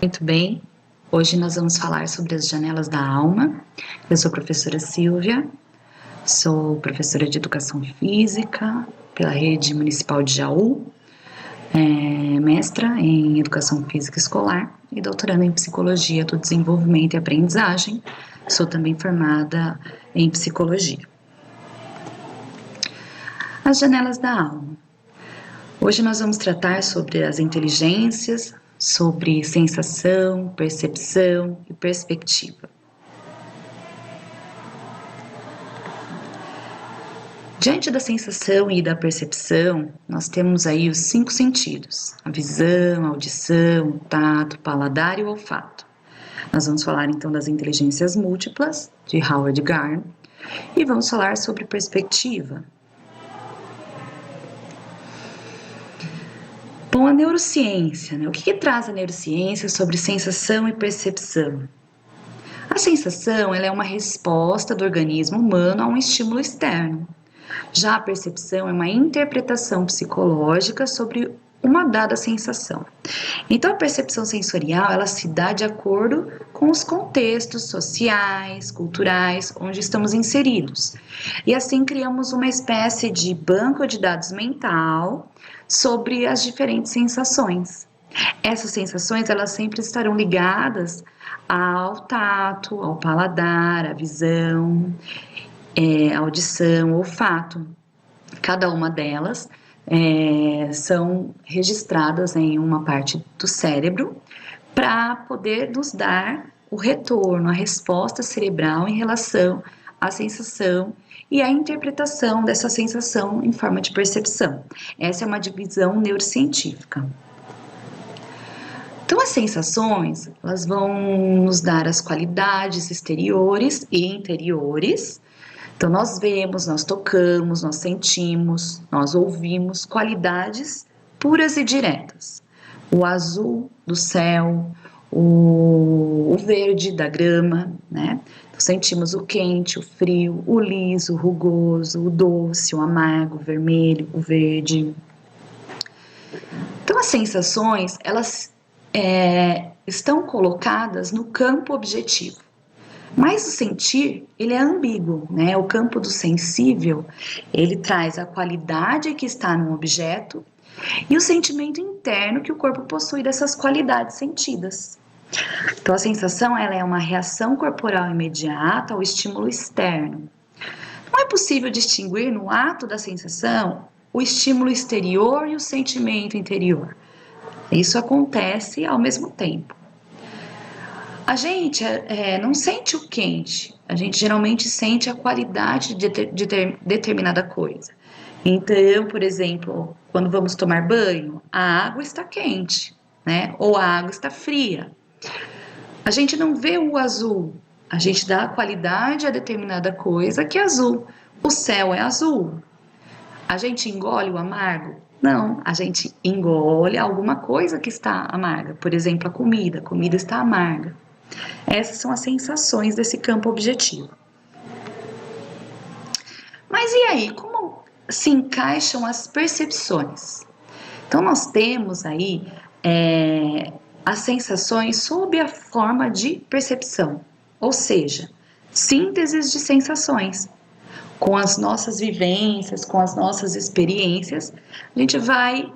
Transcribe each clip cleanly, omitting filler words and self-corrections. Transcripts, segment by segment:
Muito bem, hoje nós vamos falar sobre as janelas da alma. Eu sou a professora Silvia, sou professora de Educação Física pela Rede Municipal de Jaú, mestra em Educação Física Escolar e doutoranda em Psicologia do Desenvolvimento e Aprendizagem. Sou também formada em Psicologia. As janelas da alma. Hoje nós vamos tratar sobre as inteligências, sobre sensação, percepção e perspectiva. Diante da sensação e da percepção, nós temos aí os 5 sentidos: a visão, a audição, o tato, o paladar e o olfato. Nós vamos falar então das inteligências múltiplas, de Howard Gardner, e vamos falar sobre perspectiva. Bom, a neurociência, né? O que traz a neurociência sobre sensação e percepção? A sensação, ela é uma resposta do organismo humano a um estímulo externo. Já a percepção é uma interpretação psicológica sobre uma dada sensação. Então, a percepção sensorial, ela se dá de acordo com os contextos sociais, culturais, onde estamos inseridos. E assim criamos uma espécie de banco de dados mental sobre as diferentes sensações. Essas sensações, elas sempre estarão ligadas ao tato, ao paladar, à visão, à audição, ao olfato. Cada uma delas são registradas em uma parte do cérebro para poder nos dar o retorno, a resposta cerebral em relação à sensação e a interpretação dessa sensação em forma de percepção. Essa é uma divisão neurocientífica. Então, as sensações, elas vão nos dar as qualidades exteriores e interiores. Então, nós vemos, nós tocamos, nós sentimos, nós ouvimos qualidades puras e diretas. O azul do céu, o verde da grama, né? Então, sentimos o quente, o frio, o liso, o rugoso, o doce, o amargo, o vermelho, o verde. Então, as sensações, elas estão colocadas no campo objetivo. Mas o sentir, ele é ambíguo, né? O campo do sensível, ele traz a qualidade que está no objeto e o sentimento interno que o corpo possui dessas qualidades sentidas. Então, a sensação, ela é uma reação corporal imediata ao estímulo externo. Não é possível distinguir no ato da sensação o estímulo exterior e o sentimento interior. Isso acontece ao mesmo tempo. A gente não sente o quente, a gente geralmente sente a qualidade de determinada coisa. Então, por exemplo, quando vamos tomar banho, a água está quente, né? Ou a água está fria. A gente não vê o azul, a gente dá a qualidade a determinada coisa que é azul. O céu é azul. A gente engole o amargo? Não, a gente engole alguma coisa que está amarga. Por exemplo, a comida está amarga. Essas são as sensações desse campo objetivo. Mas e aí, como se encaixam as percepções? Então, nós temos aí as sensações sob a forma de percepção, ou seja, sínteses de sensações. Com as nossas vivências, com as nossas experiências, a gente vai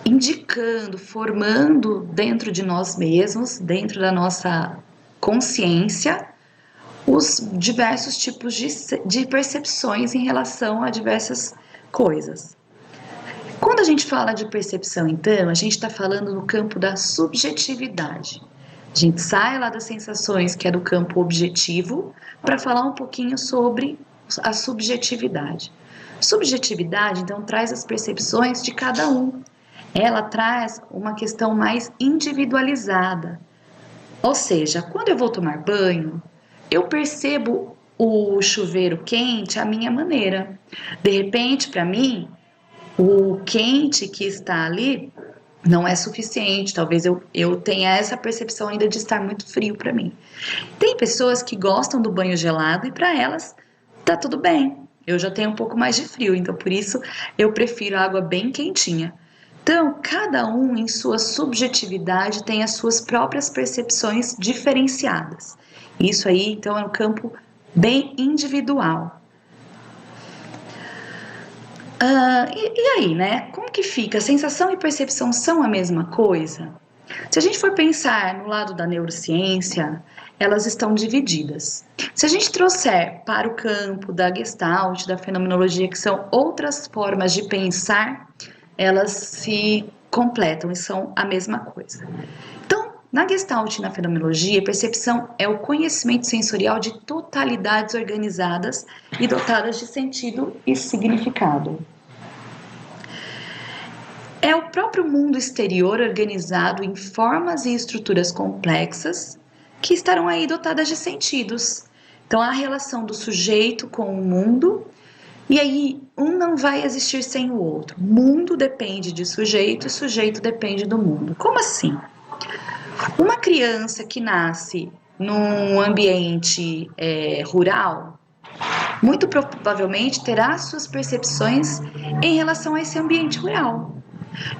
indicando, formando dentro de nós mesmos, dentro da nossa consciência, os diversos tipos de percepções em relação a diversas coisas. Quando a gente fala de percepção, então, a gente está falando no campo da subjetividade. A gente sai lá das sensações, que é do campo objetivo, para falar um pouquinho sobre a subjetividade. Subjetividade, então, traz as percepções de cada um. Ela traz uma questão mais individualizada. Ou seja, quando eu vou tomar banho, eu percebo o chuveiro quente à minha maneira. De repente, para mim, o quente que está ali não é suficiente. Talvez eu tenha essa percepção ainda de estar muito frio para mim. Tem pessoas que gostam do banho gelado e para elas tá tudo bem. Eu já tenho um pouco mais de frio, então por isso eu prefiro a água bem quentinha. Então, cada um em sua subjetividade tem as suas próprias percepções diferenciadas. Isso aí, então, é um campo bem individual. E aí, né? Como que fica? Sensação e percepção são a mesma coisa? Se a gente for pensar no lado da neurociência, elas estão divididas. Se a gente trouxer para o campo da Gestalt, da fenomenologia, que são outras formas de pensar, elas se completam e são a mesma coisa. Então, na Gestalt e na fenomenologia, percepção é o conhecimento sensorial de totalidades organizadas e dotadas de sentido e significado. É o próprio mundo exterior organizado em formas e estruturas complexas que estarão aí dotadas de sentidos. Então, a relação do sujeito com o mundo, e aí um não vai existir sem o outro. Mundo depende de sujeito e sujeito depende do mundo. Como assim? Uma criança que nasce num ambiente rural, muito provavelmente terá suas percepções em relação a esse ambiente rural.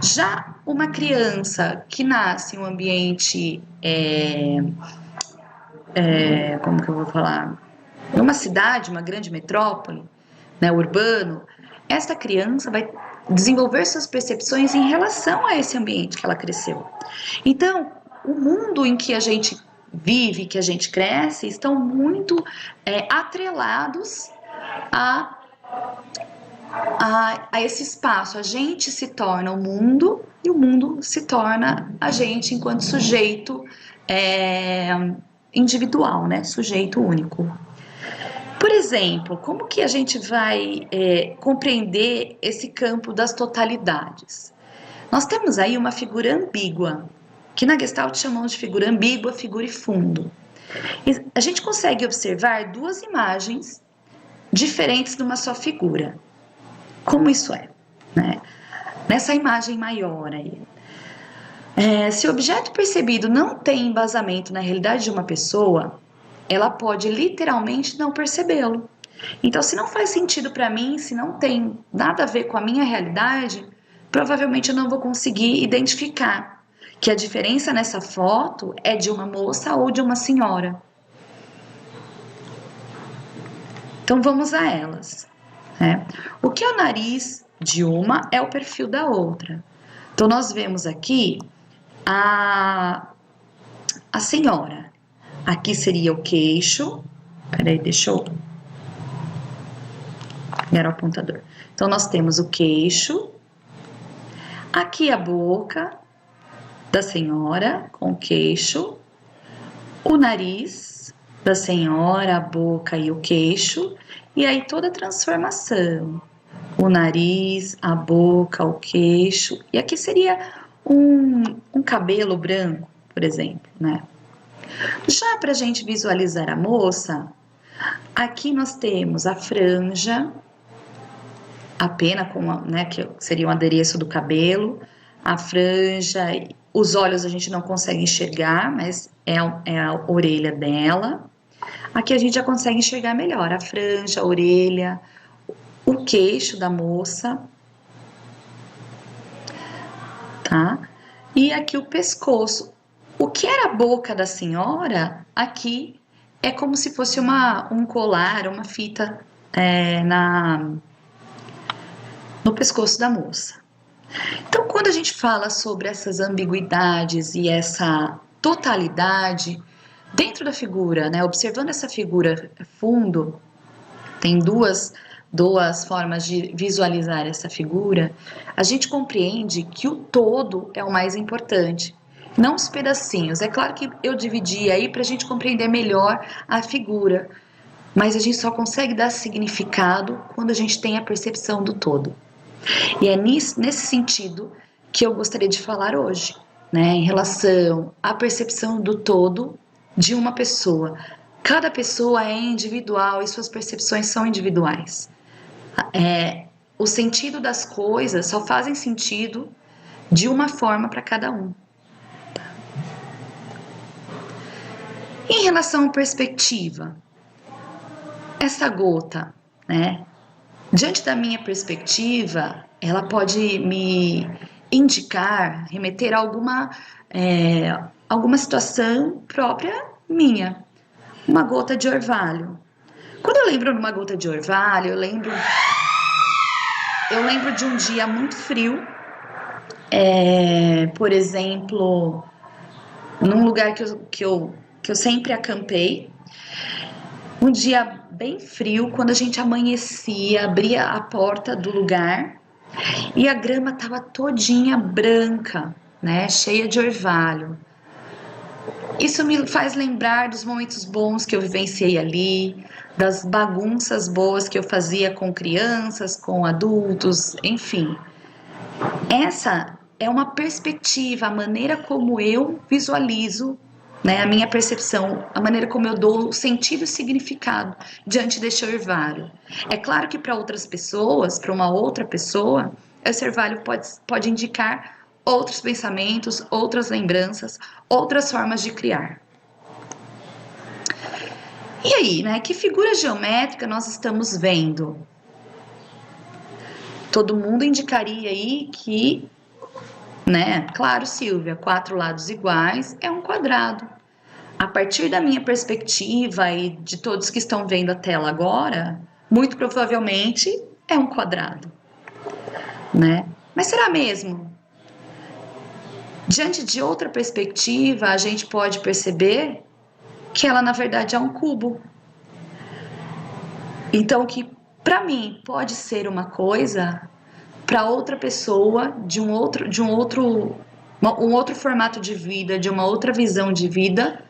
Já uma criança que nasce em um ambiente, como que eu vou falar? Numa cidade, uma grande metrópole, né, urbano, esta criança vai desenvolver suas percepções em relação a esse ambiente que ela cresceu. Então, o mundo em que a gente vive, que a gente cresce, estão muito atrelados a esse espaço. A gente se torna o mundo e o mundo se torna a gente enquanto sujeito individual, né? Sujeito único. Por exemplo, como que a gente vai compreender esse campo das totalidades? Nós temos aí uma figura ambígua, que na Gestalt chamamos de figura ambígua, figura e fundo. E a gente consegue observar duas imagens diferentes numa só figura. Como isso é? Né? Nessa imagem maior aí. Se o objeto percebido não tem embasamento na realidade de uma pessoa, ela pode literalmente não percebê-lo. Então, se não faz sentido para mim, se não tem nada a ver com a minha realidade, provavelmente eu não vou conseguir identificar que a diferença nessa foto é de uma moça ou de uma senhora. Então, vamos a elas. Né? O que é o nariz de uma é o perfil da outra. Então, nós vemos aqui a senhora. Aqui seria o queixo. Peraí, deixa eu pegar o apontador. Então, nós temos o queixo. Aqui a boca da senhora com o queixo. O nariz da senhora, a boca e o queixo. E aí toda a transformação. O nariz, a boca, o queixo. E aqui seria um cabelo branco, por exemplo, né? Já para a gente visualizar a moça, aqui nós temos a franja, a pena, né, que seria um adereço do cabelo, a franja, os olhos a gente não consegue enxergar, mas é a orelha dela. Aqui a gente já consegue enxergar melhor a franja, a orelha, o queixo da moça, tá? E aqui o pescoço. O que era a boca da senhora, aqui é como se fosse um colar, uma fita no pescoço da moça. Então, quando a gente fala sobre essas ambiguidades e essa totalidade, dentro da figura, né, observando essa figura fundo, tem duas formas de visualizar essa figura, a gente compreende que o todo é o mais importante, não os pedacinhos. É claro que eu dividi aí para a gente compreender melhor a figura, mas a gente só consegue dar significado quando a gente tem a percepção do todo. E é nesse sentido que eu gostaria de falar hoje, né, em relação à percepção do todo de uma pessoa. Cada pessoa é individual e suas percepções são individuais. O sentido das coisas só fazem sentido de uma forma para cada um. Em relação à perspectiva, essa gota, né? Diante da minha perspectiva, ela pode me indicar, remeter a alguma situação própria minha. Uma gota de orvalho. Quando eu lembro de uma gota de orvalho, eu lembro de um dia muito frio, por exemplo, num lugar que eu sempre acampei, um dia bem frio, quando a gente amanhecia, abria a porta do lugar e a grama estava todinha branca, né, cheia de orvalho. Isso me faz lembrar dos momentos bons que eu vivenciei ali, das bagunças boas que eu fazia com crianças, com adultos, enfim. Essa é uma perspectiva, a maneira como eu visualizo, né, a minha percepção, a maneira como eu dou sentido e significado diante deste orvalho. É claro que para outras pessoas, para uma outra pessoa, esse orvalho pode indicar outros pensamentos, outras lembranças, outras formas de criar. E aí, né? Que figura geométrica nós estamos vendo? Todo mundo indicaria aí que, né? Claro, Silvia, 4 lados iguais é um quadrado. A partir da minha perspectiva e de todos que estão vendo a tela agora, muito provavelmente é um quadrado, né? Mas será mesmo? Diante de outra perspectiva, a gente pode perceber que ela na verdade é um cubo. Então, que para mim pode ser uma coisa, para outra pessoa um outro formato de vida, de uma outra visão de vida,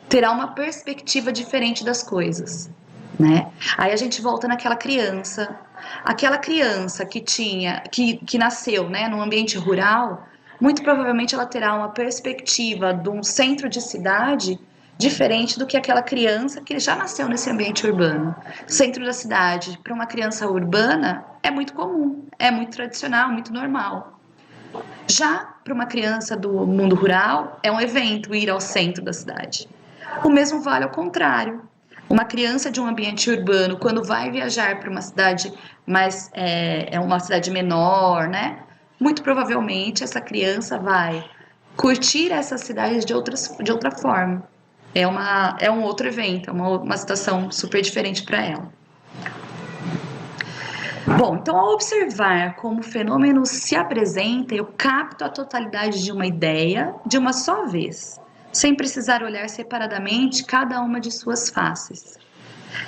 terá uma perspectiva diferente das coisas, né? Aí a gente volta naquela criança, que nasceu, né, num ambiente rural, muito provavelmente ela terá uma perspectiva de um centro de cidade diferente do que aquela criança que já nasceu nesse ambiente urbano. Centro da cidade, para uma criança urbana, é muito comum, é muito tradicional, muito normal. Já para uma criança do mundo rural, é um evento ir ao centro da cidade. O mesmo vale ao contrário. Uma criança de um ambiente urbano, quando vai viajar para uma cidade uma cidade menor, né? Muito provavelmente essa criança vai curtir essa cidade de outra forma. É um outro evento, é uma situação super diferente para ela. Bom, então ao observar como o fenômeno se apresenta, eu capto a totalidade de uma ideia de uma só vez, sem precisar olhar separadamente cada uma de suas faces.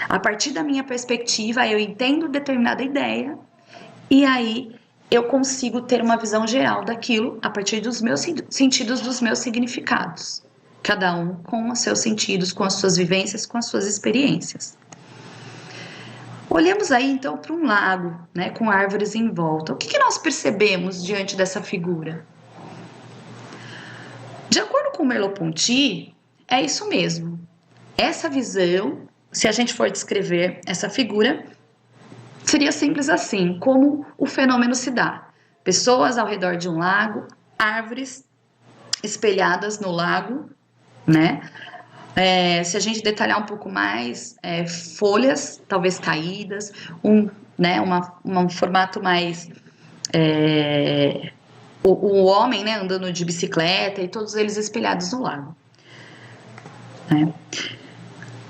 A partir da minha perspectiva, eu entendo determinada ideia e aí eu consigo ter uma visão geral daquilo a partir dos meus sentidos, dos meus significados. Cada um com os seus sentidos, com as suas vivências, com as suas experiências. Olhamos aí então para um lago, né, com árvores em volta. O que nós percebemos diante dessa figura? De acordo com Merleau-Ponty, é isso mesmo. Essa visão, se a gente for descrever essa figura, seria simples assim, como o fenômeno se dá. Pessoas ao redor de um lago, árvores espelhadas no lago, né? Se a gente detalhar um pouco mais, folhas talvez caídas, um formato mais... o homem, né, andando de bicicleta e todos eles espelhados no lago. Né?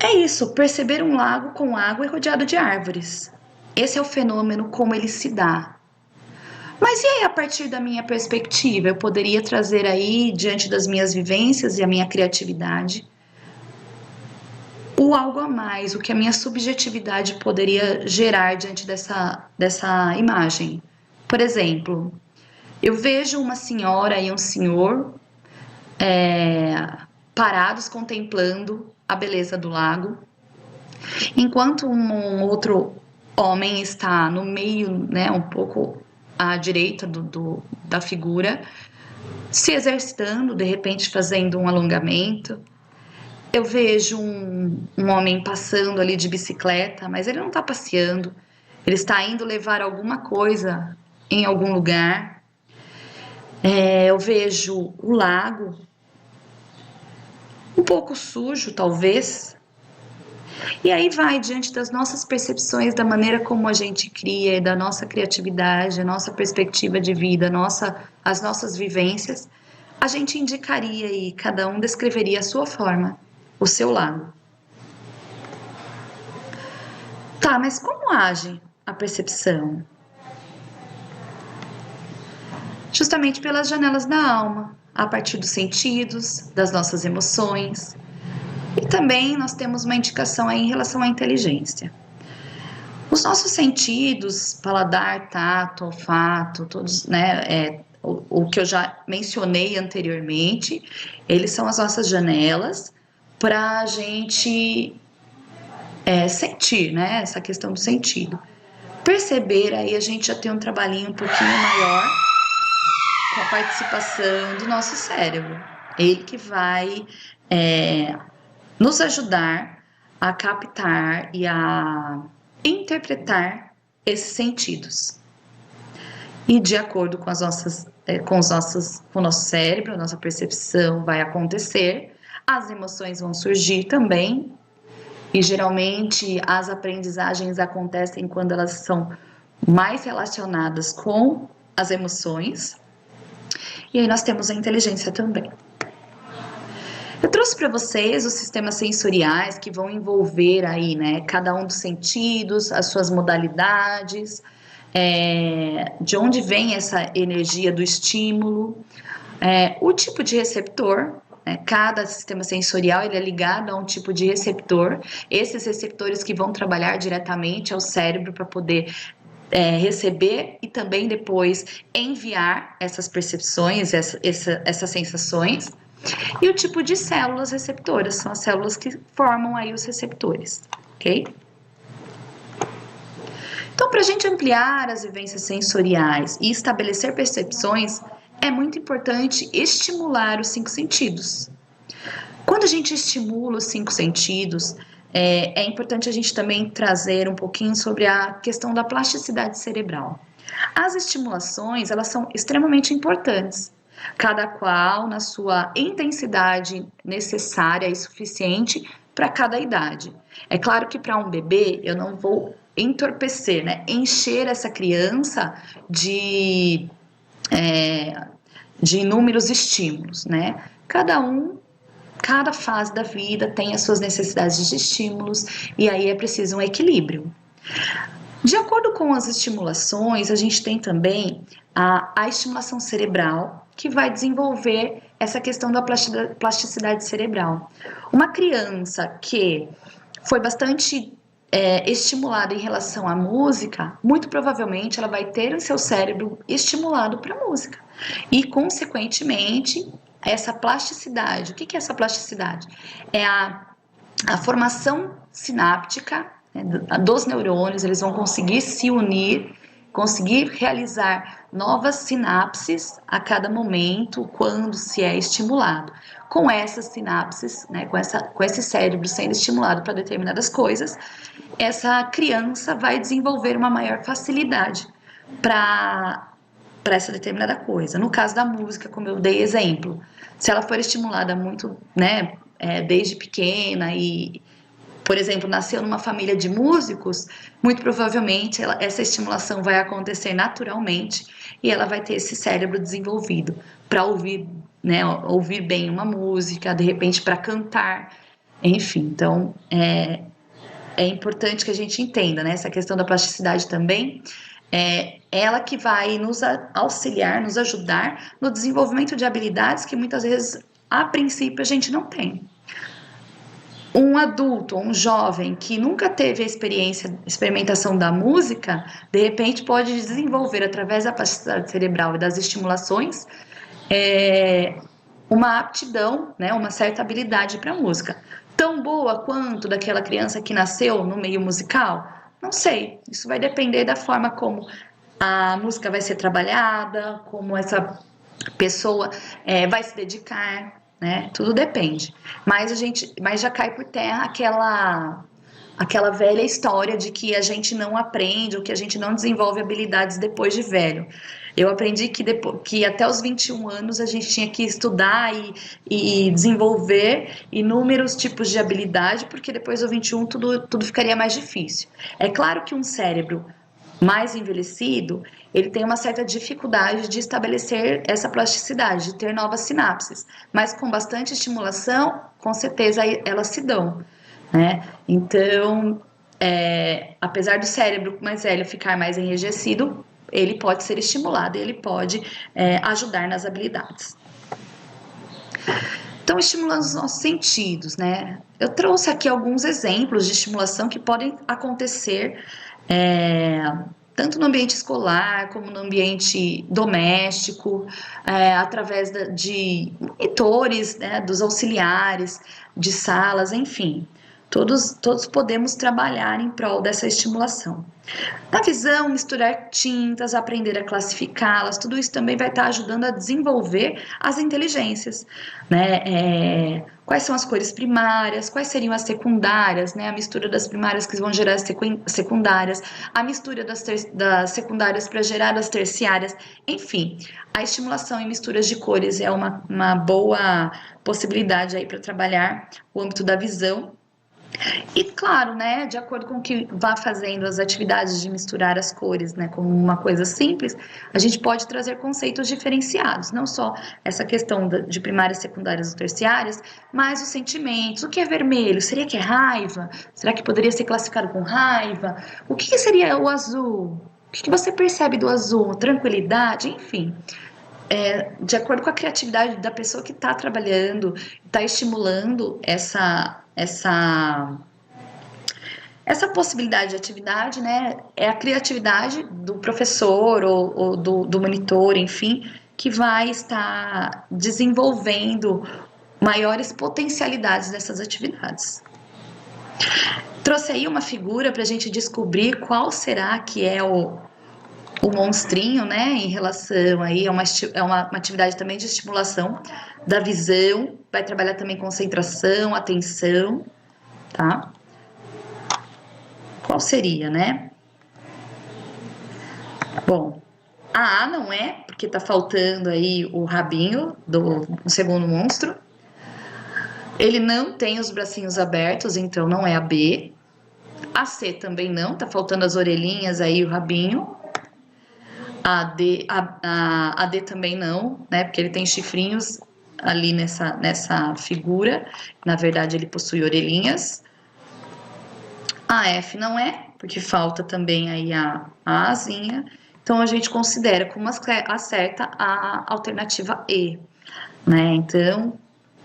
É isso, perceber um lago com água e rodeado de árvores. Esse é o fenômeno como ele se dá. Mas e aí, a partir da minha perspectiva, eu poderia trazer aí, diante das minhas vivências e a minha criatividade, o algo a mais, o que a minha subjetividade poderia gerar diante dessa imagem. Por exemplo, eu vejo uma senhora e um senhor parados contemplando a beleza do lago, enquanto um outro homem está no meio, né, um pouco à direita da figura, se exercitando, de repente fazendo um alongamento. Eu vejo um homem passando ali de bicicleta, mas ele não está passeando, ele está indo levar alguma coisa em algum lugar. Eu vejo o lago, um pouco sujo talvez, E aí vai, diante das nossas percepções, da maneira como a gente cria, da nossa criatividade, a nossa perspectiva de vida, as nossas vivências, a gente indicaria e cada um descreveria a sua forma, o seu lado. Tá, mas como age a percepção? Justamente pelas janelas da alma, a partir dos sentidos, das nossas emoções. E também nós temos uma indicação aí em relação à inteligência. Os nossos sentidos, paladar, tato, olfato, todos, né, o que eu já mencionei anteriormente, eles são as nossas janelas para a gente sentir, né, essa questão do sentido. Perceber, aí a gente já tem um trabalhinho um pouquinho maior com a participação do nosso cérebro. Ele que vai nos ajudar a captar e a interpretar esses sentidos. E de acordo com o nosso cérebro, a nossa percepção vai acontecer, as emoções vão surgir também, e geralmente as aprendizagens acontecem quando elas são mais relacionadas com as emoções. E aí nós temos a inteligência também. Eu trouxe para vocês os sistemas sensoriais que vão envolver aí, né, cada um dos sentidos, as suas modalidades, de onde vem essa energia do estímulo, o tipo de receptor. Cada sistema sensorial ele é ligado a um tipo de receptor. Esses receptores que vão trabalhar diretamente ao cérebro para poder receber e também depois enviar essas percepções, essas sensações. E o tipo de células receptoras, são as células que formam aí os receptores, ok? Então, para a gente ampliar as vivências sensoriais e estabelecer percepções, é muito importante estimular os 5 sentidos. Quando a gente estimula os 5 sentidos, é importante a gente também trazer um pouquinho sobre a questão da plasticidade cerebral. As estimulações, elas são extremamente importantes, cada qual na sua intensidade necessária e suficiente para cada idade. É claro que para um bebê eu não vou entorpecer, né? Encher essa criança de inúmeros estímulos, né? Cada fase da vida tem as suas necessidades de estímulos e aí é preciso um equilíbrio. De acordo com as estimulações, a gente tem também a estimulação cerebral, que vai desenvolver essa questão da plasticidade cerebral. Uma criança que foi bastante estimulada em relação à música, muito provavelmente ela vai ter o seu cérebro estimulado para a música. E, consequentemente, essa plasticidade. O que é essa plasticidade? É a formação sináptica, né, dos neurônios, eles vão conseguir se unir, conseguir realizar novas sinapses a cada momento quando se é estimulado. Com essas sinapses, né, com esse cérebro sendo estimulado para determinadas coisas, essa criança vai desenvolver uma maior facilidade para essa determinada coisa. No caso da música, como eu dei exemplo, se ela for estimulada muito, né, desde pequena e, por exemplo, nasceu numa família de músicos, muito provavelmente essa estimulação vai acontecer naturalmente e ela vai ter esse cérebro desenvolvido para ouvir, né, ouvir bem uma música, de repente para cantar, enfim. Então, é importante que a gente entenda, né, essa questão da plasticidade também. Ela que vai nos auxiliar, nos ajudar no desenvolvimento de habilidades que muitas vezes, a princípio, a gente não tem. Um adulto ou um jovem que nunca teve a experimentação da música, de repente pode desenvolver, através da plasticidade cerebral e das estimulações, uma aptidão, né, uma certa habilidade para a música. Tão boa quanto daquela criança que nasceu no meio musical? Não sei, isso vai depender da forma como a música vai ser trabalhada, como essa pessoa vai se dedicar, né? Tudo depende. Mas já cai por terra aquela velha história de que a gente não aprende ou que a gente não desenvolve habilidades depois de velho. Eu aprendi que até os 21 anos a gente tinha que estudar e desenvolver inúmeros tipos de habilidade, porque depois dos 21 tudo ficaria mais difícil. É claro que um cérebro mais envelhecido, ele tem uma certa dificuldade de estabelecer essa plasticidade, de ter novas sinapses, mas com bastante estimulação, com certeza elas se dão, né? Então, apesar do cérebro mais velho ficar mais enrijecido, ele pode ser estimulado, ele pode ajudar nas habilidades. Então, estimulando os nossos sentidos, né? Eu trouxe aqui alguns exemplos de estimulação que podem acontecer tanto no ambiente escolar como no ambiente doméstico, através de monitores, né, dos auxiliares, de salas, enfim. Todos podemos trabalhar em prol dessa estimulação. Na visão, misturar tintas, aprender a classificá-las, tudo isso também vai estar ajudando a desenvolver as inteligências, né? Quais são as cores primárias, quais seriam as secundárias, né? A mistura das primárias que vão gerar as secundárias, a mistura das secundárias para gerar as terciárias, enfim. A estimulação em misturas de cores é uma boa possibilidade aí para trabalhar o âmbito da visão. E claro, né, de acordo com o que vá fazendo as atividades de misturar as cores, né, como uma coisa simples, a gente pode trazer conceitos diferenciados, não só essa questão de primárias, secundárias ou terciárias, mas os sentimentos. O que é vermelho? Seria que é raiva? Será que poderia ser classificado com raiva? O que seria o azul? O que você percebe do azul? Tranquilidade? Enfim. De acordo com a criatividade da pessoa que está trabalhando, está estimulando essa possibilidade de atividade, né? É a criatividade do professor ou do monitor, enfim, que vai estar desenvolvendo maiores potencialidades dessas atividades. Trouxe aí uma figura para a gente descobrir qual será que é o monstrinho, né, em relação aí a uma atividade também de estimulação da visão, vai trabalhar também concentração, atenção, tá? Qual seria, né? Bom, a não é, porque tá faltando aí o rabinho do segundo monstro. Ele não tem os bracinhos abertos, então não é a B. A C também não, tá faltando as orelhinhas aí, o rabinho. A D também não, né? Porque ele tem chifrinhos ali nessa figura. Na verdade, ele possui orelhinhas. A F não é, porque falta também aí a asinha. Então, a gente considera como acerta a alternativa E, né? Então,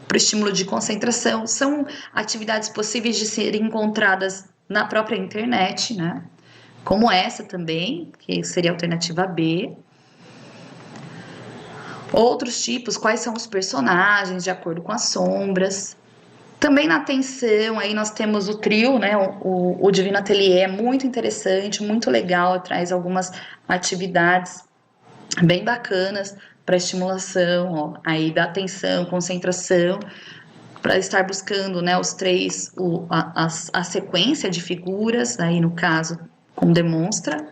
para o estímulo de concentração, são atividades possíveis de serem encontradas na própria internet, né? Como essa também, que seria a alternativa B. Outros tipos, quais são os personagens, de acordo com as sombras. Também na atenção, aí nós temos o trio, né? O Divino Atelier é muito interessante, muito legal, traz algumas atividades bem bacanas para estimulação, ó, aí da atenção, concentração, para estar buscando, né, os três, a sequência de figuras, aí no caso, como demonstra.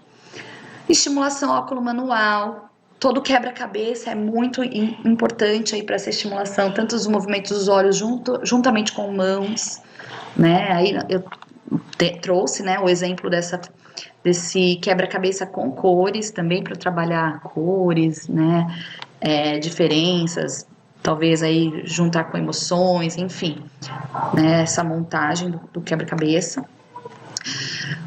Estimulação óculo-manual, todo quebra-cabeça é muito importante aí para essa estimulação, tanto os movimentos dos olhos juntamente com mãos, né? Aí eu trouxe, né, o exemplo desse quebra-cabeça com cores também para trabalhar cores, né? Diferenças, talvez aí juntar com emoções, enfim, né? Essa montagem do quebra-cabeça.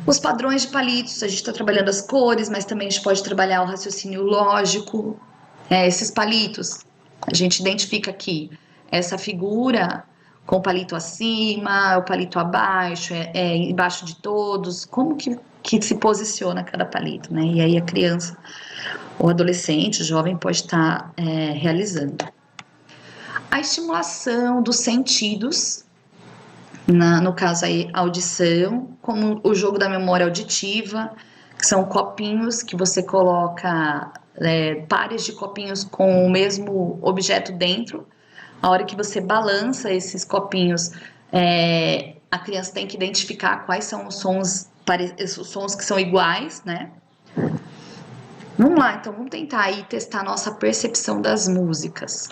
Os padrões de palitos, a gente está trabalhando as cores, mas também a gente pode trabalhar o raciocínio lógico. Esses palitos, a gente identifica aqui essa figura com o palito acima, o palito abaixo, embaixo de todos, como que se posiciona cada palito, né? E aí a criança, o adolescente, o jovem pode estar realizando. A estimulação dos sentidos, no caso aí, audição, como o jogo da memória auditiva, que são copinhos que você coloca pares de copinhos com o mesmo objeto dentro. A hora que você balança esses copinhos, a criança tem que identificar quais são os sons que são iguais, né? Vamos lá, então vamos tentar aí testar a nossa percepção das músicas.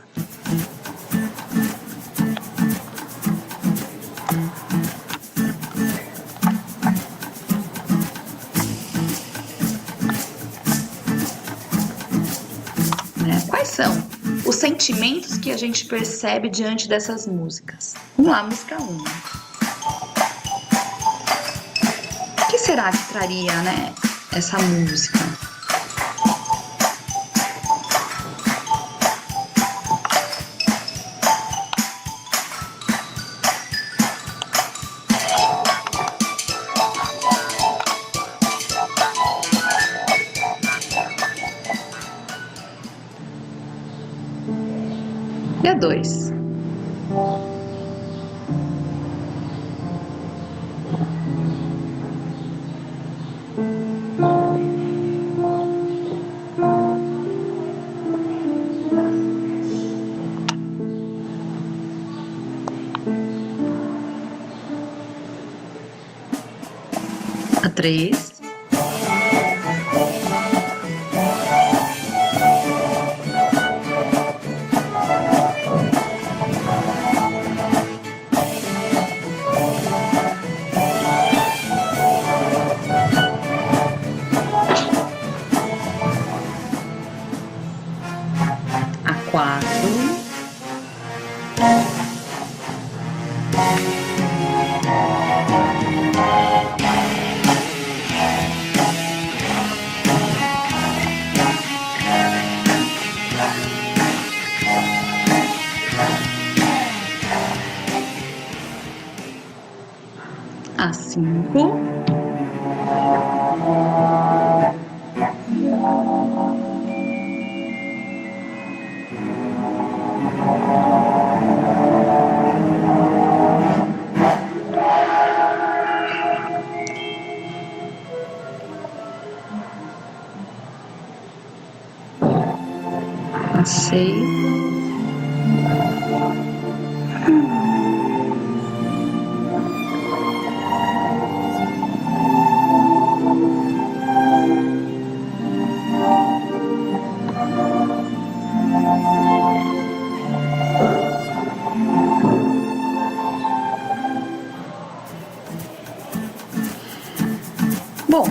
Quais são os sentimentos que a gente percebe diante dessas músicas? Vamos lá, música 1. O que será que traria, né, essa música? E a 2? A 3? A 4? A 5? A 6? Bom,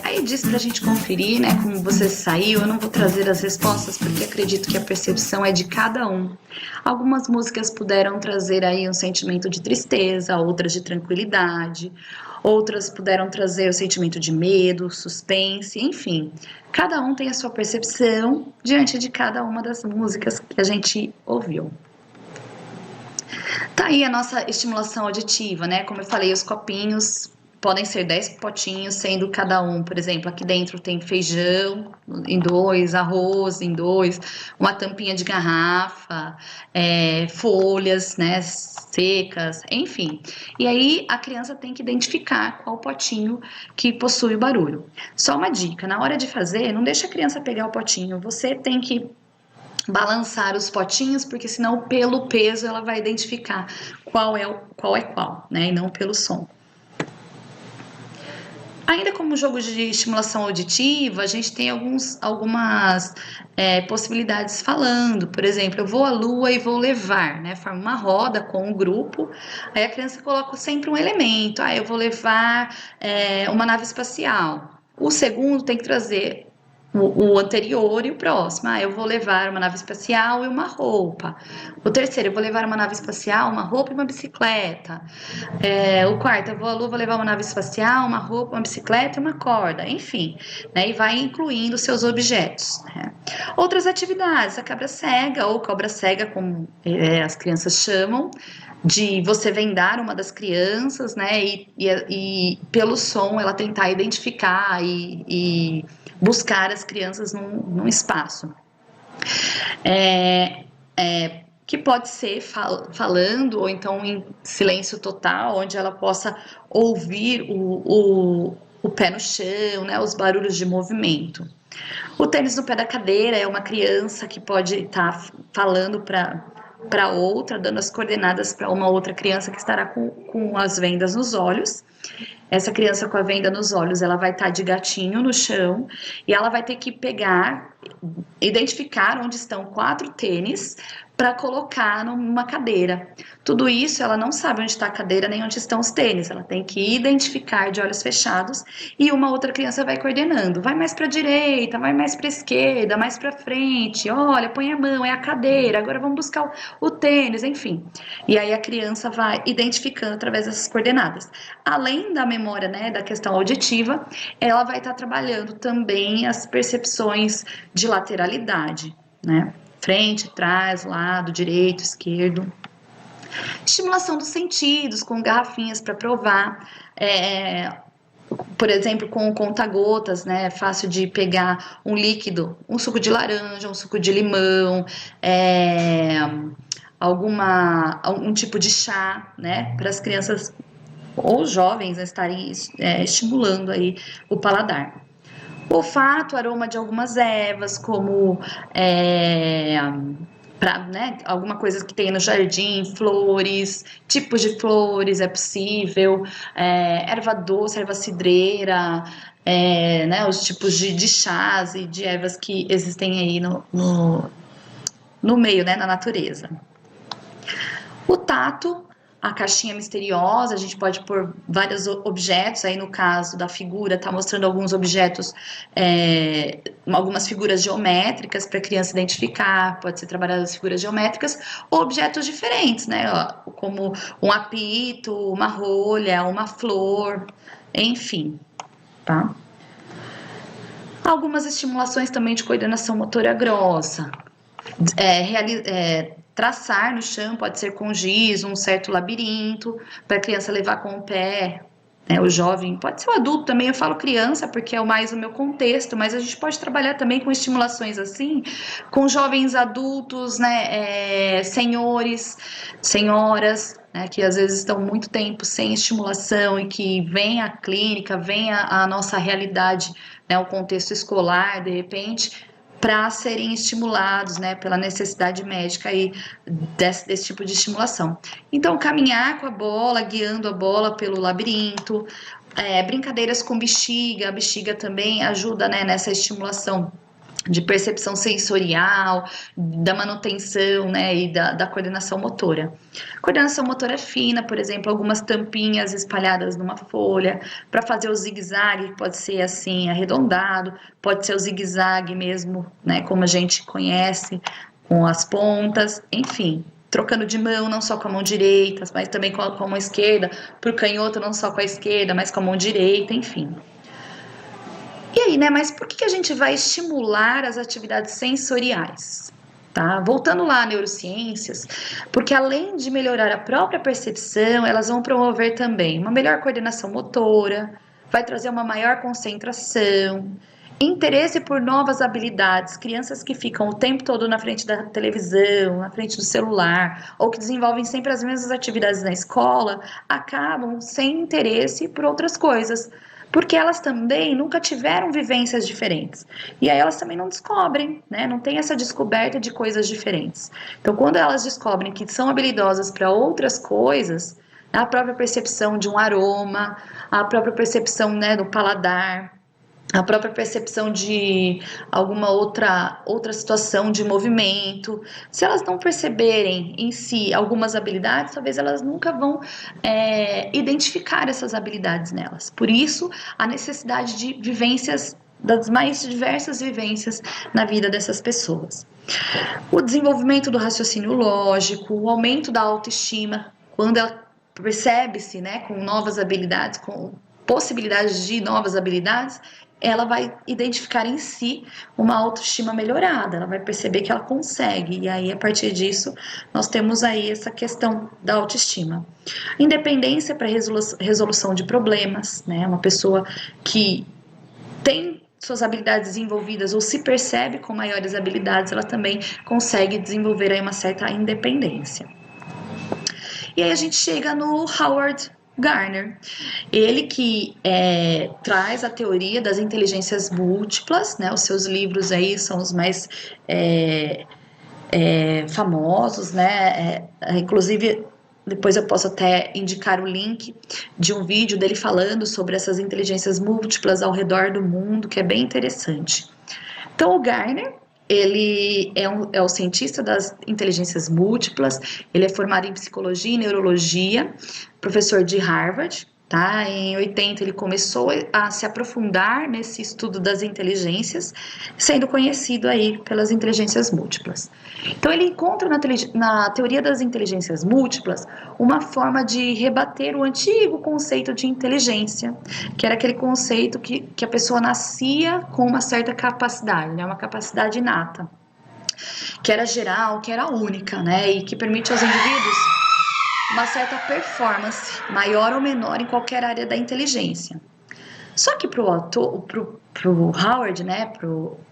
aí diz pra gente conferir, né, como você saiu. Eu não vou trazer as respostas porque acredito que a percepção é de cada um. Algumas músicas puderam trazer aí um sentimento de tristeza, outras de tranquilidade, outras puderam trazer o sentimento de medo, suspense, enfim. Cada um tem a sua percepção diante de cada uma das músicas que a gente ouviu. Tá aí a nossa estimulação auditiva, né? Como eu falei, os copinhos podem ser 10 potinhos, sendo cada um, por exemplo, aqui dentro tem feijão em 2, arroz em 2, uma tampinha de garrafa, folhas, né, secas, enfim. E aí a criança tem que identificar qual potinho que possui o barulho. Só uma dica, na hora de fazer, não deixa a criança pegar o potinho, você tem que balançar os potinhos, porque senão pelo peso ela vai identificar qual é qual, né, e não pelo som. Ainda como jogo de estimulação auditiva, a gente tem algumas possibilidades falando. Por exemplo, eu vou à lua e vou levar, né? Forma uma roda com o grupo. Aí a criança coloca sempre um elemento. Eu vou levar uma nave espacial. O segundo tem que trazer o anterior e o próximo. Eu vou levar uma nave espacial e uma roupa. O terceiro, eu vou levar uma nave espacial, uma roupa e uma bicicleta. O quarto, eu vou levar uma nave espacial, uma roupa, uma bicicleta e uma corda. Enfim, né? E vai incluindo seus objetos. Né? Outras atividades, a cabra cega ou cobra cega, como as crianças chamam, de você vendar uma das crianças, né? E pelo som ela tentar identificar e buscar as crianças num espaço. Que pode ser falando ou então em silêncio total, onde ela possa ouvir o pé no chão, né? Os barulhos de movimento. O tênis no pé da cadeira é uma criança que pode estar falando para outra, dando as coordenadas para uma outra criança que estará com as vendas nos olhos. essa criança com a venda nos olhos, ela vai estar de gatinho no chão e ela vai ter que pegar, identificar onde estão 4 tênis para colocar numa cadeira. Tudo isso ela não sabe onde está a cadeira nem onde estão os tênis. Ela tem que identificar de olhos fechados e uma outra criança vai coordenando. Vai mais para a direita, vai mais para a esquerda, mais para frente. Olha, põe a mão, é a cadeira. Agora vamos buscar o tênis, enfim. E aí a criança vai identificando através dessas coordenadas. Além da memória, né, da questão auditiva, ela vai estar trabalhando também as percepções de lateralidade, né? Frente, trás, lado, direito, esquerdo. Estimulação dos sentidos, com garrafinhas para provar. Por exemplo, com conta-gotas, né? É fácil de pegar um líquido, um suco de laranja, um suco de limão, algum tipo de chá, né? Para as crianças ou jovens estarem estimulando aí o paladar. Olfato, aroma de algumas ervas, como né, alguma coisa que tem no jardim, flores, tipos de flores é possível, erva doce, erva cidreira, né, os tipos de chás e de ervas que existem aí no meio, né, na natureza. O tato, a caixinha misteriosa, a gente pode pôr vários objetos, aí no caso da figura, tá mostrando alguns objetos, algumas figuras geométricas para a criança identificar, pode ser trabalhado as figuras geométricas, ou objetos diferentes, né, como um apito, uma rolha, uma flor, enfim, tá? Algumas estimulações também de coordenação motora grossa, traçar no chão, pode ser com giz, um certo labirinto, para a criança levar com o pé, né, o jovem, pode ser o adulto também, eu falo criança porque é mais o meu contexto, mas a gente pode trabalhar também com estimulações assim, com jovens adultos, né, senhores, senhoras, né, que às vezes estão muito tempo sem estimulação e que vem a clínica, vem a nossa realidade, né, o contexto escolar, de repente, para serem estimulados, né, pela necessidade médica aí desse tipo de estimulação. Então, caminhar com a bola, guiando a bola pelo labirinto, brincadeiras com bexiga, a bexiga também ajuda, né, nessa estimulação de percepção sensorial, da manutenção, né, e da coordenação motora. Coordenação motora fina, por exemplo, algumas tampinhas espalhadas numa folha, para fazer o zigue-zague, que pode ser assim, arredondado, pode ser o zigue-zague mesmo, né, como a gente conhece, com as pontas, enfim, trocando de mão, não só com a mão direita, mas também com a mão esquerda, para o canhoto, não só com a esquerda, mas com a mão direita, enfim. E aí, né? Mas por que a gente vai estimular as atividades sensoriais? Tá? Voltando lá a neurociências, porque além de melhorar a própria percepção, elas vão promover também uma melhor coordenação motora, vai trazer uma maior concentração, interesse por novas habilidades, crianças que ficam o tempo todo na frente da televisão, na frente do celular, ou que desenvolvem sempre as mesmas atividades na escola, acabam sem interesse por outras coisas, porque elas também nunca tiveram vivências diferentes. E aí elas também não descobrem, né? Não tem essa descoberta de coisas diferentes. Então, quando elas descobrem que são habilidosas para outras coisas, a própria percepção de um aroma, a própria percepção, né, do paladar, a própria percepção de alguma outra situação de movimento, se elas não perceberem em si algumas habilidades, talvez elas nunca vão identificar essas habilidades nelas. Por isso, a necessidade de vivências, das mais diversas vivências na vida dessas pessoas. O desenvolvimento do raciocínio lógico, o aumento da autoestima, quando ela percebe-se, né, com novas habilidades, com possibilidades de novas habilidades, ela vai identificar em si uma autoestima melhorada, ela vai perceber que ela consegue, e aí a partir disso nós temos aí essa questão da autoestima. Independência para resolução de problemas, né? Uma pessoa que tem suas habilidades desenvolvidas ou se percebe com maiores habilidades, ela também consegue desenvolver aí uma certa independência. E aí a gente chega no Howard Gardner, ele que traz a teoria das inteligências múltiplas, né? Os seus livros aí são os mais famosos, né? Inclusive Depois eu posso até indicar o link de um vídeo dele falando sobre essas inteligências múltiplas ao redor do mundo, que é bem interessante. Então, o Garner, ele é o cientista das inteligências múltiplas, ele é formado em psicologia e neurologia, professor de Harvard, tá? Em 80 ele começou a se aprofundar nesse estudo das inteligências, sendo conhecido aí pelas inteligências múltiplas. Então, ele encontra na teoria das inteligências múltiplas uma forma de rebater o antigo conceito de inteligência, que era aquele conceito que a pessoa nascia com uma certa capacidade, né? Uma capacidade inata, que era geral, que era única, né? E que permite aos indivíduos uma certa performance, maior ou menor, em qualquer área da inteligência. Só que pro Howard, né,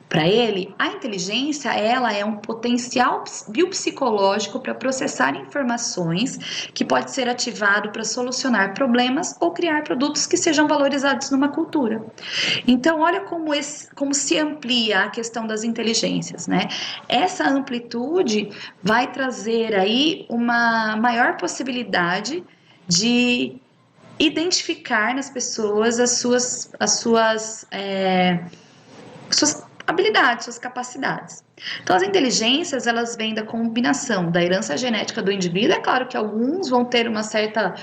para ele, a inteligência, ela é um potencial biopsicológico para processar informações que pode ser ativado para solucionar problemas ou criar produtos que sejam valorizados numa cultura. Então, olha como se amplia a questão das inteligências, né? Essa amplitude vai trazer aí uma maior possibilidade de identificar nas pessoas as suas habilidades, suas capacidades. Então, as inteligências, elas vêm da combinação da herança genética do indivíduo. É claro que alguns vão ter uma certa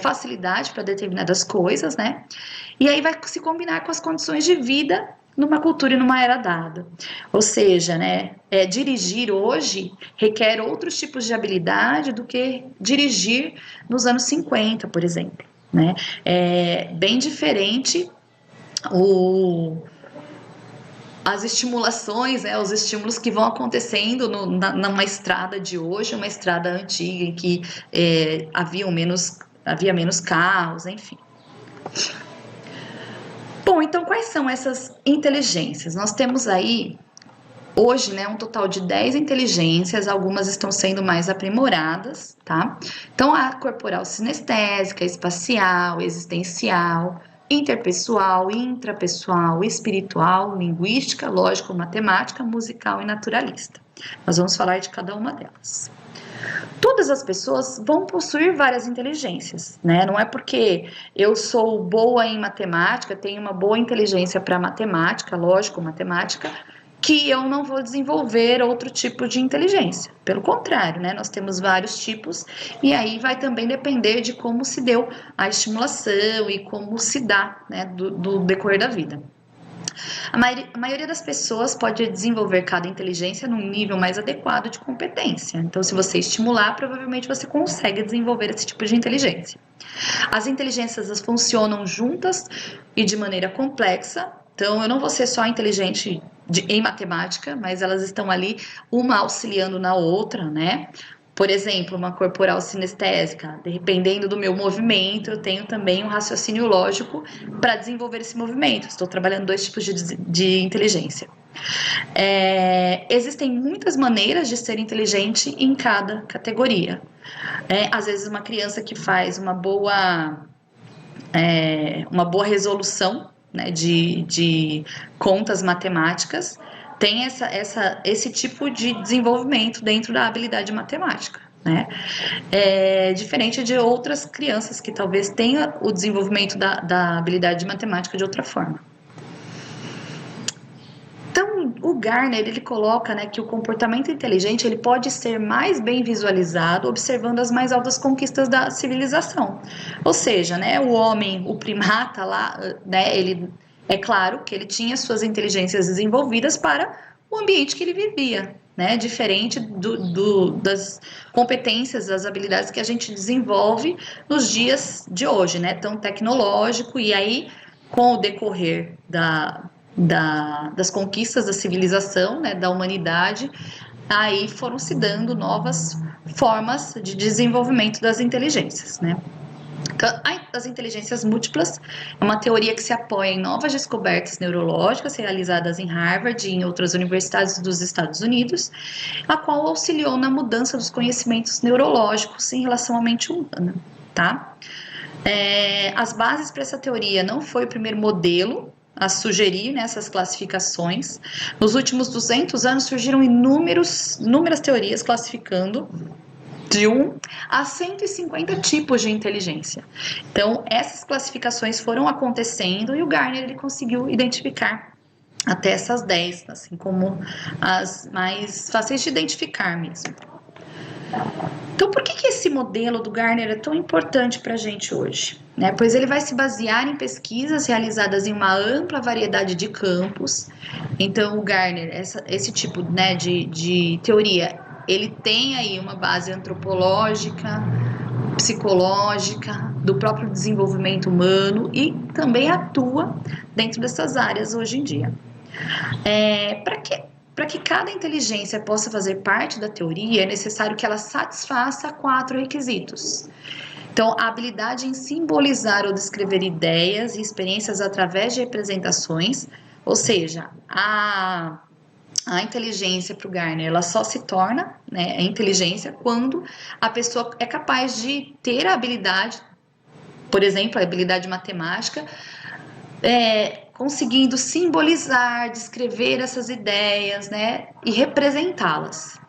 facilidade para determinadas coisas, né? E aí vai se combinar com as condições de vida numa cultura e numa era dada. Ou seja, né, dirigir hoje requer outros tipos de habilidade do que dirigir nos anos 50, por exemplo, né? É bem diferente as estimulações, né, os estímulos que vão acontecendo numa estrada de hoje, uma estrada antiga em que havia menos carros, enfim. Bom, então quais são essas inteligências? Nós temos aí, hoje, né, um total de 10 inteligências, algumas estão sendo mais aprimoradas, tá? Então, a corporal sinestésica, espacial, existencial, interpessoal, intrapessoal, espiritual, linguística, lógico-matemática, musical e naturalista. Nós vamos falar de cada uma delas. Todas as pessoas vão possuir várias inteligências, né? Não é porque eu sou boa em matemática, tenho uma boa inteligência para matemática, lógico-matemática, que eu não vou desenvolver outro tipo de inteligência. Pelo contrário, né? Nós temos vários tipos e aí vai também depender de como se deu a estimulação e como se dá, né, do decorrer da vida. A maioria das pessoas pode desenvolver cada inteligência num nível mais adequado de competência. Então, se você estimular, provavelmente você consegue desenvolver esse tipo de inteligência. As inteligências funcionam juntas e de maneira complexa. Então, eu não vou ser só inteligente em matemática, mas elas estão ali, uma auxiliando na outra, né? Por exemplo, uma corporal sinestésica, dependendo do meu movimento, eu tenho também um raciocínio lógico para desenvolver esse movimento. Estou trabalhando dois tipos de inteligência. Existem muitas maneiras de ser inteligente em cada categoria. Às vezes, uma criança que faz uma boa resolução, né, de contas matemáticas, tem esse tipo de desenvolvimento dentro da habilidade matemática, né? Diferente de outras crianças que talvez tenham o desenvolvimento da habilidade de matemática de outra forma. Então, o Garner, ele coloca, né, que o comportamento inteligente ele pode ser mais bem visualizado observando as mais altas conquistas da civilização. Ou seja, né, o homem, o primata lá, né, ele... É claro que ele tinha suas inteligências desenvolvidas para o ambiente que ele vivia, né? Diferente das competências, das habilidades que a gente desenvolve nos dias de hoje, né? Tão tecnológico, e aí, com o decorrer das conquistas da civilização, né? Da humanidade, aí foram se dando novas formas de desenvolvimento das inteligências, né? As inteligências múltiplas é uma teoria que se apoia em novas descobertas neurológicas realizadas em Harvard e em outras universidades dos Estados Unidos, a qual auxiliou na mudança dos conhecimentos neurológicos em relação à mente humana, tá? As bases para essa teoria não foi o primeiro modelo a sugerir essas classificações. Nos últimos 200 anos surgiram inúmeras teorias classificando de 1 a 150 tipos de inteligência. Então, essas classificações foram acontecendo e o Gartner ele conseguiu identificar até essas 10, assim como as mais fáceis de identificar mesmo. Então, por que esse modelo do Gartner é tão importante para a gente hoje? Pois ele vai se basear em pesquisas realizadas em uma ampla variedade de campos. Então, o Gartner, esse tipo de teoria, ele tem aí uma base antropológica, psicológica, do próprio desenvolvimento humano e também atua dentro dessas áreas hoje em dia. Para que cada inteligência possa fazer parte da teoria, é necessário que ela satisfaça 4 requisitos. Então, a habilidade em simbolizar ou descrever ideias e experiências através de representações, ou seja, a inteligência para o Gartner, ela só se torna a inteligência quando a pessoa é capaz de ter a habilidade, por exemplo, a habilidade matemática, conseguindo simbolizar, descrever essas ideias, e representá-las.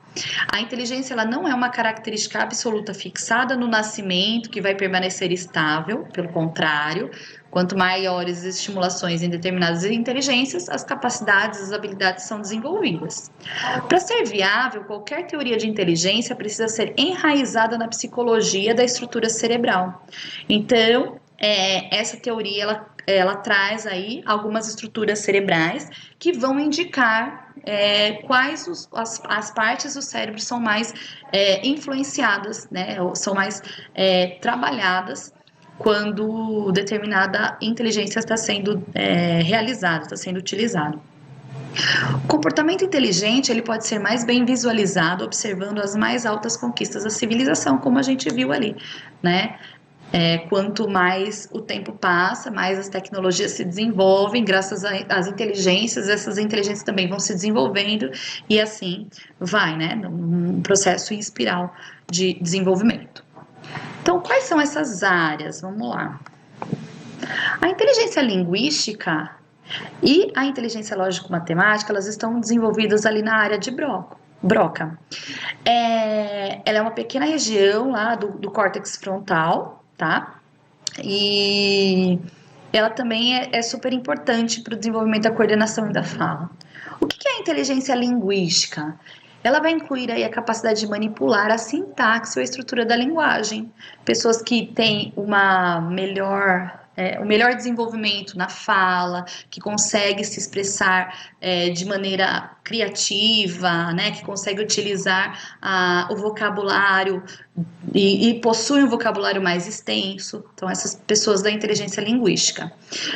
A inteligência ela não é uma característica absoluta fixada no nascimento que vai permanecer estável, pelo contrário, quanto maiores as estimulações em determinadas inteligências, as capacidades, as habilidades são desenvolvidas. Para ser viável, qualquer teoria de inteligência precisa ser enraizada na psicologia da estrutura cerebral. Então, essa teoria ela traz aí algumas estruturas cerebrais que vão indicar quais as partes do cérebro são mais influenciadas, ou são mais trabalhadas quando determinada inteligência está sendo realizada, está sendo utilizada. O comportamento inteligente ele pode ser mais bem visualizado observando as mais altas conquistas da civilização, como a gente viu ali, quanto mais o tempo passa, mais as tecnologias se desenvolvem, graças às inteligências, essas inteligências também vão se desenvolvendo e assim vai, num processo em espiral de desenvolvimento. Então, quais são essas áreas? Vamos lá. A inteligência linguística e a inteligência lógico-matemática, elas estão desenvolvidas ali na área de Broca. Ela é uma pequena região lá do córtex frontal, tá? E ela também é super importante para o desenvolvimento da coordenação e da fala. O que é a inteligência linguística? Ela vai incluir aí a capacidade de manipular a sintaxe ou a estrutura da linguagem. Pessoas que têm um melhor desenvolvimento na fala, que consegue se expressar de maneira criativa, que consegue utilizar o vocabulário e possui um vocabulário mais extenso. Então, essas pessoas da inteligência linguística.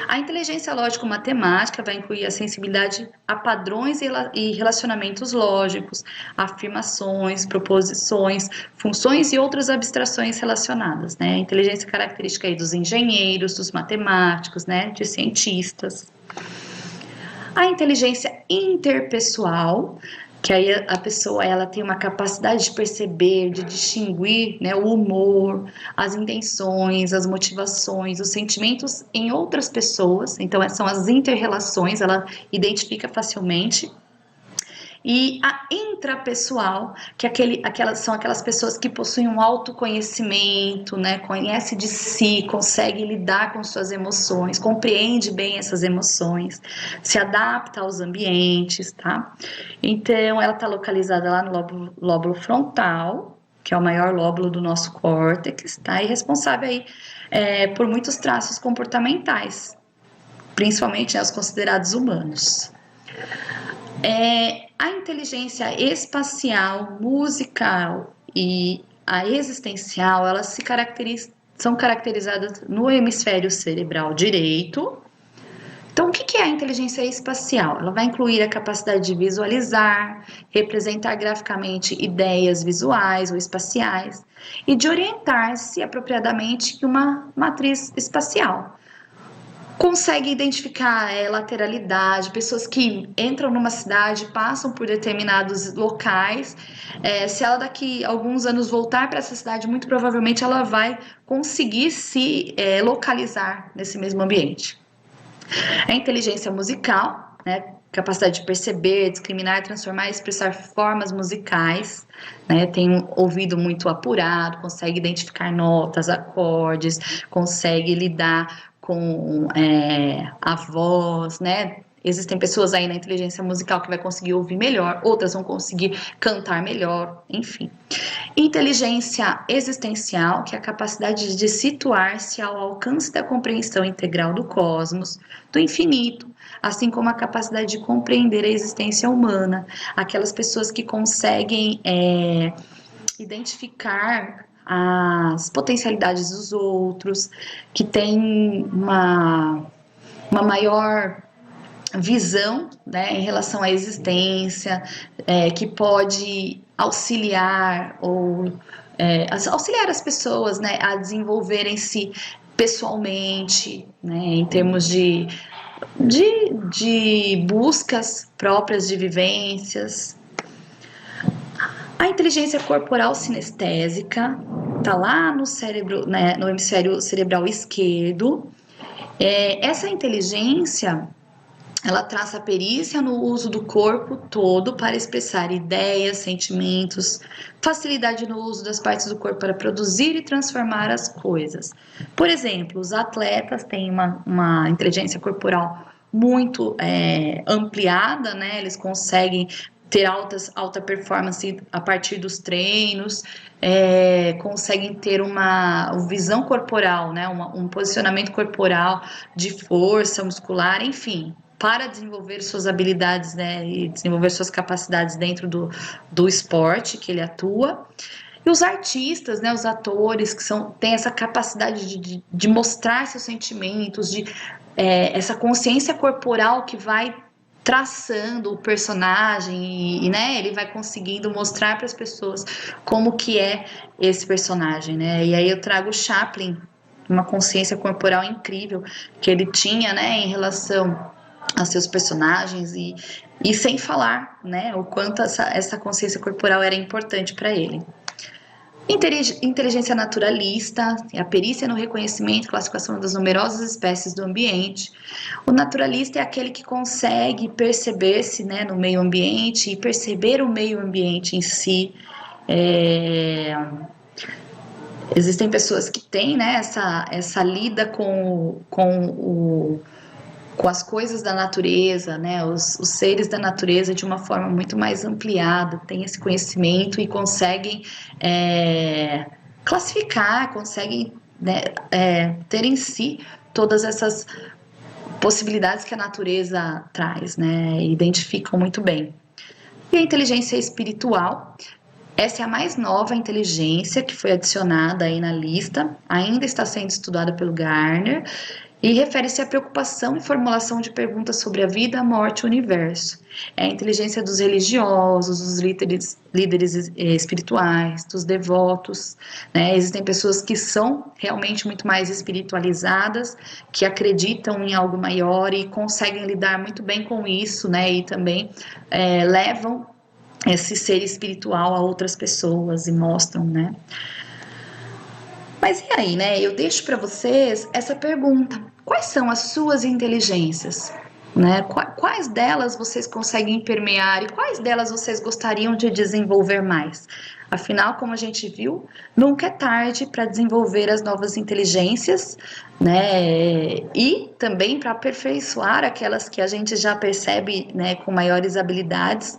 A inteligência lógico-matemática vai incluir a sensibilidade a padrões e relacionamentos lógicos, afirmações, proposições, funções e outras abstrações relacionadas. A inteligência característica aí dos engenheiros, dos matemáticos, de cientistas. A inteligência interpessoal, que aí a pessoa ela tem uma capacidade de perceber, de distinguir o humor, as intenções, as motivações, os sentimentos em outras pessoas. Então, são as inter-relações, ela identifica facilmente. E a intrapessoal, que são aquelas pessoas que possuem um autoconhecimento, conhece de si, consegue lidar com suas emoções, compreende bem essas emoções, se adapta aos ambientes, tá? Então, ela está localizada lá no lóbulo frontal, que é o maior lóbulo do nosso córtex, tá? E responsável aí por muitos traços comportamentais, principalmente os considerados humanos. A inteligência espacial, musical e a existencial, elas são caracterizadas no hemisfério cerebral direito. Então, o que é a inteligência espacial? Ela vai incluir a capacidade de visualizar, representar graficamente ideias visuais ou espaciais e de orientar-se apropriadamente em uma matriz espacial. Consegue identificar lateralidade, pessoas que entram numa cidade, passam por determinados locais. Se ela daqui a alguns anos voltar para essa cidade, muito provavelmente ela vai conseguir se localizar nesse mesmo ambiente. A inteligência musical, capacidade de perceber, discriminar, transformar e expressar formas musicais, né? Tem um ouvido muito apurado, consegue identificar notas, acordes, consegue lidar com a voz, né? Existem pessoas aí na inteligência musical que vai conseguir ouvir melhor, outras vão conseguir cantar melhor, enfim. Inteligência existencial, que é a capacidade de situar-se ao alcance da compreensão integral do cosmos, do infinito, assim como a capacidade de compreender a existência humana, aquelas pessoas que conseguem identificar as potencialidades dos outros, que têm uma maior visão, né, em relação à existência, que pode auxiliar ou auxiliar as pessoas, né, a desenvolverem-se pessoalmente, né, em termos de buscas próprias de vivências. A inteligência corporal sinestésica está lá no cérebro, né, no hemisfério cerebral esquerdo. Essa inteligência, ela traça a perícia no uso do corpo todo para expressar ideias, sentimentos, facilidade no uso das partes do corpo para produzir e transformar as coisas. Por exemplo, os atletas têm uma inteligência corporal muito ampliada, né? Eles conseguem ter alta performance a partir dos treinos, conseguem ter uma visão corporal, né? Um posicionamento corporal de força muscular, enfim, para desenvolver suas habilidades, né, e desenvolver suas capacidades dentro do esporte que ele atua. E os artistas, né, os atores que têm essa capacidade de mostrar seus sentimentos, essa consciência corporal que vai traçando o personagem e, né, ele vai conseguindo mostrar para as pessoas como que é esse personagem, né? E aí eu trago o Chaplin, uma consciência corporal incrível que ele tinha, né, em relação a seus personagens e sem falar, né, o quanto essa consciência corporal era importante para ele. Inteligência naturalista, a perícia no reconhecimento e classificação das numerosas espécies do ambiente. O naturalista é aquele que consegue perceber-se, né, no meio ambiente e perceber o meio ambiente em si. Existem pessoas que têm, né, essa lida com as coisas da natureza, né, os seres da natureza de uma forma muito mais ampliada, têm esse conhecimento e conseguem classificar, conseguem, né, ter em si todas essas possibilidades que a natureza traz, né, e identificam muito bem. E a inteligência espiritual, essa é a mais nova inteligência que foi adicionada aí na lista, ainda está sendo estudada pelo Garner, e refere-se à preocupação e formulação de perguntas sobre a vida, a morte e o universo. É a inteligência dos religiosos, dos líderes espirituais, dos devotos, né? Existem pessoas que são realmente muito mais espiritualizadas, que acreditam em algo maior e conseguem lidar muito bem com isso, né? E também levam esse ser espiritual a outras pessoas e mostram, né? Mas e aí, né? Eu deixo para vocês essa pergunta: quais são as suas inteligências? Né? Quais delas vocês conseguem permear e quais delas vocês gostariam de desenvolver mais? Afinal, como a gente viu, nunca é tarde para desenvolver as novas inteligências, né? E também para aperfeiçoar aquelas que a gente já percebe, né, com maiores habilidades.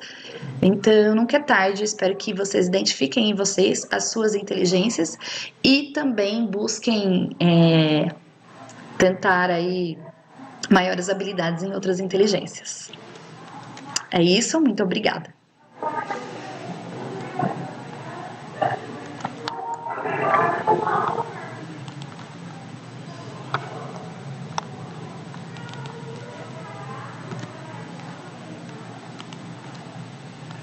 Então, nunca é tarde. Espero que vocês identifiquem em vocês as suas inteligências e também busquem tentar aí maiores habilidades em outras inteligências. É isso, muito obrigada.